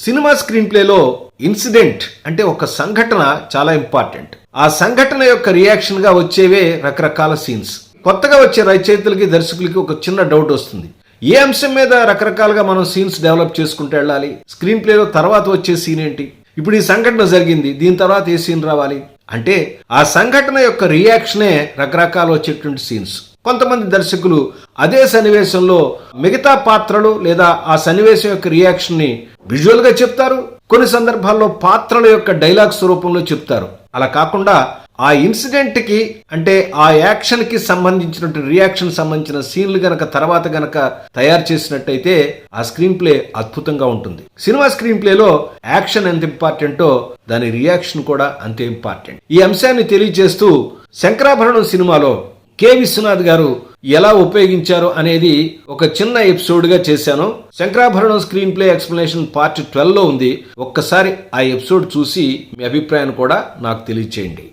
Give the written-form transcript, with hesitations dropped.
Cinema screen ప్లేలో incident అంటే ఒక సంఘటన చాలా ఇంపార్టెంట్. ఆ సంఘటన యొక్క రియాక్షన్ గా వచ్చేవే రకరకాల సీన్స్. కొత్తగా వచ్చే రచయితలకి దర్శకులకి ఒక చిన్న డౌట్ వస్తుంది. ఏ అంశం మీద రకరకాలుగా మనం సీన్స్ డెవలప్ చేసుకుంటూ వెళ్ళాలి? స్క్రీన్ ప్లేలో తర్వాత వచ్చే సీన్ ఏంటి? ఇప్పుడు ఈ సంఘటన జరిగింది, దీని తర్వాత ఏ సీన్ రావాలి అంటే ఆ సంఘటన యొక్క రియాక్షనే రకరకాలు వచ్చేటువంటి సీన్స్. కొంతమంది దర్శకులు అదే సన్నివేశంలో మిగతా పాత్రలు లేదా ఆ సన్నివేశం యొక్క రియాక్షన్ ని విజువల్ గా చెప్తారు. కొన్ని సందర్భాల్లో పాత్రల యొక్క డైలాగ్స్ రూపంలో చెప్తారు. అలా కాకుండా ఆ ఇన్సిడెంట్ కి అంటే ఆ యాక్షన్ కి సంబంధించిన రియాక్షన్ సంబంధించిన సీన్లు తర్వాత గనక తయారు చేసినట్టయితే ఆ స్క్రీన్ ప్లే అద్భుతంగా ఉంటుంది. సినిమా స్క్రీన్ ప్లేలో యాక్షన్ ఎంత ఇంపార్టెంటో దాని రియాక్షన్ కూడా అంతే ఇంపార్టెంట్. ఈ అంశాన్ని తెలియజేస్తూ శంకరాభరణం సినిమాలో కె విశ్వనాథ్ గారు ఎలా ఉపయోగించారు అనేది ఒక చిన్న ఎపిసోడ్ గా చేశాను. Shankarabharanam screen play explanation part 12 లో ఉంది. ఒక్కసారి ఆ ఎపిసోడ్ చూసి మీ అభిప్రాయాన్ని కూడా నాకు తెలియచేయండి.